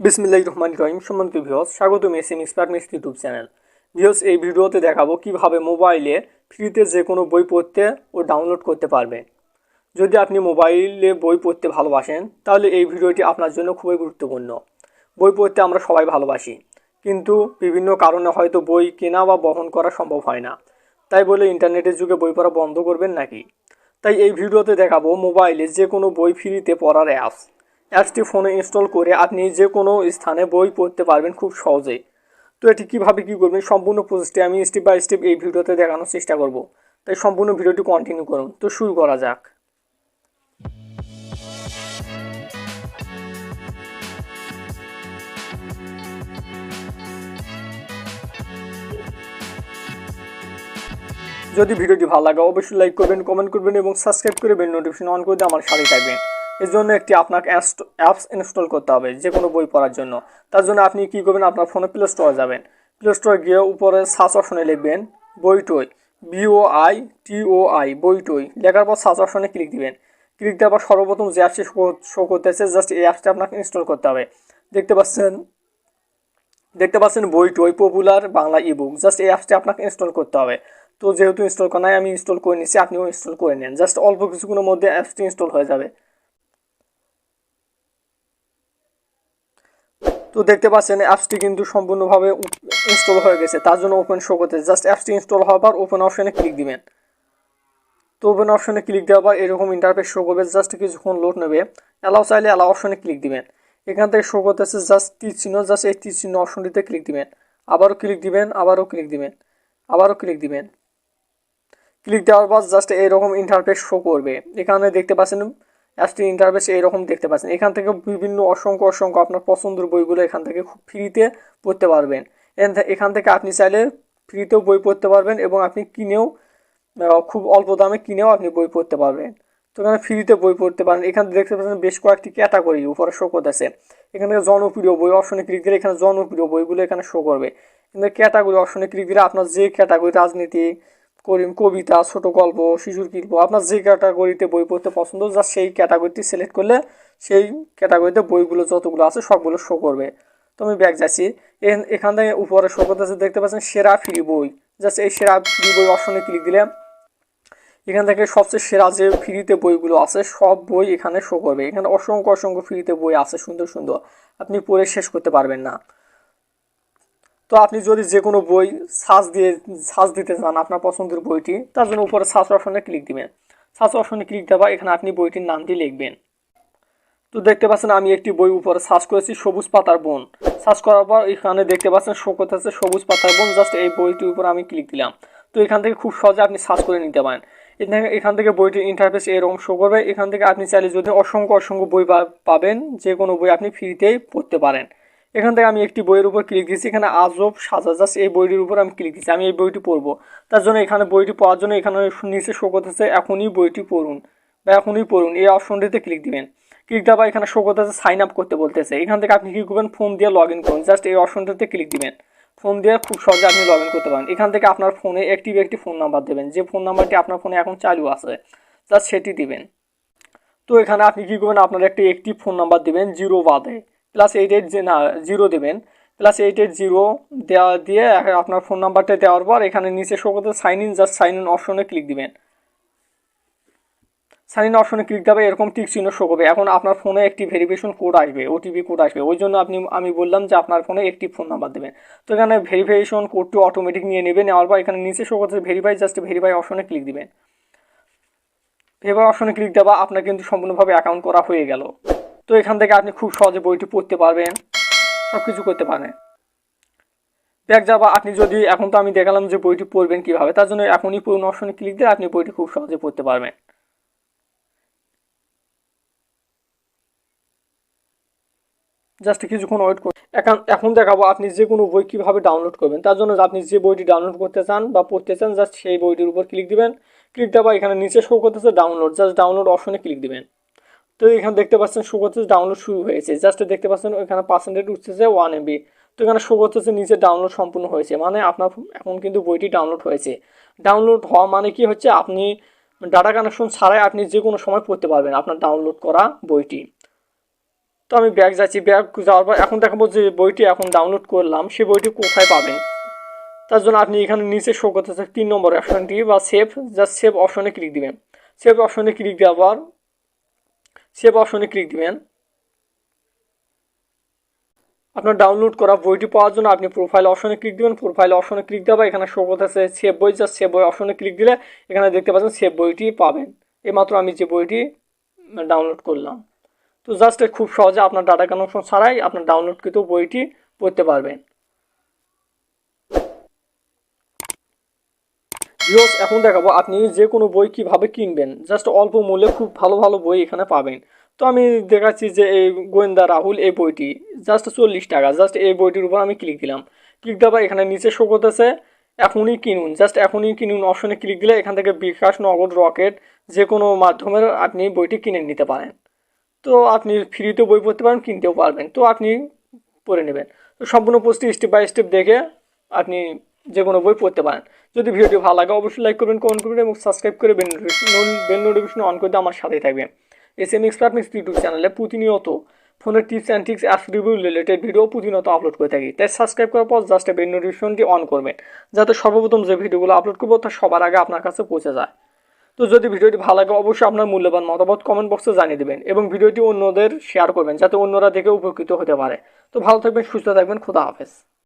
বিসমিল্লাহির রহমানির রহিম। সম্মানিত ভিউয়ার্স, স্বাগতম SM expert miss YouTube channel. Viewers, এই ভিডিওতে দেখাবো কিভাবে মোবাইলে ফ্রিতে যে কোনো বই পড়তে ও ডাউনলোড করতে পারবেন। যদি আপনি মোবাইলে বই পড়তে ভালোবাসেন তাহলে এই ভিডিওটি আপনার জন্য খুবই গুরুত্বপূর্ণ। বই পড়তে আমরা সবাই ভালোবাসি, কিন্তু বিভিন্ন কারণে হয়তো বই কেনা বা বহন করা সম্ভব হয় না। তাই বলে ইন্টারনেটের যুগে বই পড়া বন্ধ করবেন নাকি? তাই এই ভিডিওতে দেখাবো মোবাইলে যে কোনো বই ফ্রিতে পড়ার অ্যাপসটি ফোনে ইনস্টল করে আপনি যে কোনো স্থানে বই পড়তে পারবেন খুব সহজেই। তো এটি কীভাবে কী করবেন সম্পূর্ণ প্রসেসটি আমি স্টেপ বাই স্টেপ এই ভিডিওতে দেখানোর চেষ্টা করব। তাই সম্পূর্ণ ভিডিওটি কন্টিনিউ করুন। তো শুরু করা যাক। যদি ভিডিওটি ভালো লাগে অবশ্যই লাইক করবেন, কমেন্ট করবেন এবং সাবস্ক্রাইব করে বেল নোটিফিকেশন অন করে দিয়ে আমার সাথে থাকবেন। এর জন্য একটি আপনাকে অ্যাপস ইনস্টল করতে হবে যে কোনো বই পড়ার জন্য। তার জন্য আপনি কী করবেন, আপনার ফোনে প্লে স্টোরে যাবেন। প্লে স্টোরে গিয়ে উপরে সার্চ অপশনে লিখবেন বইটই, BOITOI, বইটই লেখার পর সার্চ অপশনে ক্লিক দিবেন। ক্লিক দেওয়ার পর সর্বপ্রথম যে অ্যাপসটি শো করতেছে জাস্ট এই অ্যাপসটা আপনাকে ইনস্টল করতে হবে। দেখতে পাচ্ছেন বইটই পপুলার বাংলা ইবুক, জাস্ট এই অ্যাপসটি আপনাকে ইনস্টল করতে হবে। তো যেহেতু ইনস্টল করা নাই আমি ইনস্টল করে নিচ্ছি, আপনিও ইনস্টল করে নেন। জাস্ট অল্প কিছুক্ষণের মধ্যে অ্যাপসটি ইনস্টল হয়ে যাবে। তো দেখতে পাচ্ছেন অ্যাপসটি কিন্তু সম্পূর্ণভাবে ইনস্টল হয়ে গেছে, তার জন্য ওপেন শো করতেছে। জাস্ট অ্যাপসটি ইনস্টল হওয়ার পর ওপেন অপশনে ক্লিক দিবেন। তো ওপেন অপশনে ক্লিক দেওয়ার পর এরকম ইন্টারফেস শো করবে, জাস্ট কিছুক্ষণ লোড নেবে। অ্যালাউ চাইলে অ্যালাউ অপশনে ক্লিক দিবেন। এখান থেকে শো করতেছে জাস্ট তীর চিহ্ন, জাস্ট এই তীর চিহ্ন অপশনটিতে ক্লিক দিবেন। আবারও ক্লিক দিবেন, আবারও ক্লিক দিবেন, আবারও ক্লিক দিবেন। ক্লিক দেওয়ার পর জাস্ট এইরকম ইন্টারফেস শো করবে। এখানে দেখতে পাচ্ছেন অ্যাপসটির ইন্টারফেস এইরকম দেখতে পাচ্ছেন। এখান থেকে বিভিন্ন অসংখ্য আপনার পছন্দের বইগুলো এখান থেকে খুব ফ্রিতে পড়তে পারবেন। এখান থেকে আপনি চাইলে ফ্রিতেও বই পড়তে পারবেন এবং আপনি কিনেও খুব অল্প দামে কিনেও আপনি বই পড়তে পারবেন। তো এখানে ফ্রিতে বই পড়তে পারেন। এখানে দেখতে পাচ্ছেন বেশ কয়েকটি ক্যাটাগরি উপরে শো করতেছে। এখান থেকে জনপ্রিয় বই অপশনে ক্লিক দিলে এখানে জনপ্রিয় বইগুলো এখানে শো করবে। কিন্তু ক্যাটাগরি অপশনে ক্লিক দিলে আপনার যে ক্যাটাগরি, রাজনীতি, কবিতা, ছোট গল্প, শিশুর গল্প, আপনার যে ক্যাটাগরিতে বই পড়তে পছন্দ জাস্ট সেই ক্যাটাগরিটি সিলেক্ট করলে সেই ক্যাটাগরিতে বইগুলো যতগুলো আছে সবগুলো শো করবে। তো আমি ব্যাক যাচ্ছি। এখান থেকে উপরে শো করতেছে দেখতে পাচ্ছেন সেরা ফ্রি বই। জাস্ট এই সেরা ফ্রি বই অপশনে ক্লিক দিলে এখান থেকে সবচেয়ে সেরা যে ফ্রিতে বইগুলো আছে সব বই এখানে শো করবে। এখানে অসংখ্য ফ্রিতে বই আছে সুন্দর সুন্দর, আপনি পড়ে শেষ করতে পারবেন না। তো আপনি যদি যে কোনো বই সার্চ দিতে চান আপনার পছন্দের বইটি, তার জন্য উপরে সার্চ অপশনে ক্লিক দিবেন। সার্চ অপশনে ক্লিক দেওয়া এখানে আপনি বইটির নামটি লিখবেন। তো দেখতে পাচ্ছেন আমি একটি বই উপরে সার্চ করেছি সবুজ পাতার বন। সার্চ করার পর এখানে দেখতে পাচ্ছেন শো করতেছে সবুজ পাতার বন। জাস্ট এই বইটির উপর আমি ক্লিক দিলাম। তো এখান থেকে খুব সহজে আপনি সার্চ করে নিতে পারেন। এখান থেকে বইটির ইন্টারফেস এরকম শো করবে। এখান থেকে আপনি চাইলে যদি অসংখ্য বই পাবেন, যে কোনো বই আপনি ফ্রিতেই পড়তে পারেন। এখান থেকে আমি একটি বইয়ের উপর ক্লিক দিচ্ছি, এখানে আজব সাজা, জাস্ট এই বইটির উপর আমি ক্লিক দিচ্ছি। আমি এই বইটি পড়বো, তার জন্য এখানে বইটি পড়ার জন্য এখানে নিচে শো করতেছে এখনই বইটি পড়ুন বা এখনই পড়ুন, এই অপশনটিতে ক্লিক দিবেন। ক্লিক দেওয়া এখানে শো করতেছে সাইন আপ করতে বলতেছে। এখান থেকে আপনি কী করবেন, ফোন দিয়ে লগ ইন করুন। জাস্ট এই অপশনটিতে ক্লিক দিবেন। ফোন দিয়ে খুব সহজে আপনি লগ ইন করতে পারেন। এখান থেকে আপনার ফোনে একটি ফোন নাম্বার দেবেন, যে ফোন নাম্বারটি আপনার ফোনে এখন চালু আছে জাস্ট সেটি দিবেন। তো এখানে আপনি কী করবেন, আপনার একটি ফোন নাম্বার দেবেন 0 বাদে, +88 দেবেন, +880 দিয়ে আপনার ফোন নাম্বারটা দেওয়ার পর এখানে নিচে শো করতে sign in, just sign in অপশনে ক্লিক দিবেন। সাইন ইন অপশনে ক্লিক দেবে, এরকম টিক চিহ্ন শো করবে। এখন আপনার ফোনে একটি ভেরিফিকেশন কোড আসবে, ওটিপি কোড আসবে। ওই জন্য আমি বললাম যে আপনার ফোনে একটি ফোন নাম্বার দেবেন। তো এখানে ভেরিফিকেশন কোডটি অটোমেটিক নেওয়ার পর এখানে নিচে শো করতে ভেরিফাই, জাস্ট ভেরিফাই অপশনে ক্লিক দিবেন। ভেরিফাই অপশনে ক্লিক দেওয়া আপনার কিন্তু সম্পূর্ণভাবে অ্যাকাউন্ট করা হয়ে গেল। তো এখান থেকে আপনি খুব সহজে বইটি পড়তে পারবেন, সব কিছু করতে পারেন। ব্যাক যাবা, আপনি যদি এখন তো আমি দেখালাম যে বইটি পড়বেন কীভাবে, তার জন্য এখনই পড়ুন অপশনে ক্লিক দিয়ে আপনি বইটি খুব সহজে পড়তে পারবেন। জাস্ট কিছুক্ষণ ওয়েট করুন। এখন দেখাবো আপনি যে কোনো বই কীভাবে ডাউনলোড করবেন। তার জন্য আপনি যে বইটি ডাউনলোড করতে চান বা পড়তে চান জাস্ট সেই বইটির উপর ক্লিক দিবেন। ক্লিক দেওয়া এখানে নিচে শো করতেছে ডাউনলোড, জাস্ট ডাউনলোড অপশনে ক্লিক দিবেন। তো এখানে দেখতে পাচ্ছেন শো করতেছে ডাউনলোড শুরু হয়েছে। জাস্ট দেখতে পাচ্ছেন এখানে পার্সেন্টেজ উঠতেছে 1 MB। তো এখানে শো করতেছে নিচে ডাউনলোড সম্পূর্ণ হয়েছে, মানে আপনার এখন কিন্তু বইটি ডাউনলোড হয়েছে। ডাউনলোড হওয়া মানে কি হচ্ছে, আপনি ডাটা কানেকশন ছাড়াই আপনি যে কোনো সময় পড়তে পারবেন আপনার ডাউনলোড করা বইটি। তো আমি ব্যাক যাচ্ছি, ব্যাক যাওয়ার পর এখন দেখাবো যে বইটি এখন ডাউনলোড করলাম সেই বইটি কোথায় পাবেন। তার জন্য আপনি এখানে নিচে শো করতেছে 3 নম্বর অপশনটি বা সেভ, জাস্ট সেভ অপশনে ক্লিক দিবেন। সেভ অপশনে ক্লিক দেওয়ার পর সেভ অপশনে ক্লিক দিবেন। আপনার ডাউনলোড করা বইটি পাওয়ার জন্য আপনি প্রোফাইল অপশনে ক্লিক দিবেন। প্রোফাইল অপশনে ক্লিক দেওয়া এখানে শো করতেছে সেভ বই, জাস্ট সেভ বই অপশনে ক্লিক দিলে এখানে দেখতে পাচ্ছেন সেভ বইটি পাবেন। এইমাত্র আমি যে বইটি ডাউনলোড করলাম। তো জাস্ট খুব সহজে আপনার ডাটা কানেকশন ছাড়াই আপনার ডাউনলোডকৃত বইটি পড়তে পারবেন। ভিউয়ার্স, এখন দেখাবো আপনি যে কোনো বই কিভাবে কিনবেন। জাস্ট অল্প মূল্যে খুব ভালো ভালো বই এখানে পাবেন। তো আমি দেখাচ্ছি যে এই গোয়েন্দা রাহুল এই বইটি জাস্ট 40 টাকা। জাস্ট এই বইটির উপর আমি ক্লিক দিলাম। ক্লিক দেওয়ার পর এখানে নিচে শো করতেছে এখনই কিনুন, জাস্ট এখনই কিনুন অপশনে ক্লিক দিলে এখান থেকে বিকাশ, নগদ, রকেট যে কোনো মাধ্যমে আপনি বইটি কিনে নিতে পারেন। তো আপনি ফ্রিতে বই পড়তে পারেন, কিনতেও পারবেন। তো আপনি পড়ে নেবেন। তো সম্পূর্ণ পোস্টটি স্টেপ বাই স্টেপ দেখে আপনি যে কোনো বই পড়তে পারেন। যদি ভিডিওটি ভালো লাগে অবশ্যই লাইক করবেন, কমেন্ট করবেন এবং সাবস্ক্রাইব করে বেল নোটিফিকেশন অন করে দিয়ে আমার সাথেই থাকবেন। SM এক্সপার্ট ইউটিউব চ্যানেলে প্রতিনিয়ত ফোনের tips and tricks, apps review related video প্রতিনিয়ত আপলোড করে থাকি। তাই সাবস্ক্রাইব করার পর জাস্ট বেল নোটিফিকেশনটি অন করবেন, যাতে সর্বপ্রথম যে ভিডিওগুলো আপলোড করবো তা সবার আগে আপনার কাছে পৌঁছে যায়। তো যদি ভিডিওটি ভালো লাগে অবশ্যই আপনার মূল্যবান মতামত কমেন্ট বক্সে জানিয়ে দেবেন এবং ভিডিওটি অন্যদের শেয়ার করবেন যাতে অন্যরা দেখে উপকৃত হতে পারে। তো ভালো থাকবেন, সুস্থ থাকবেন, খোদা হাফেজ।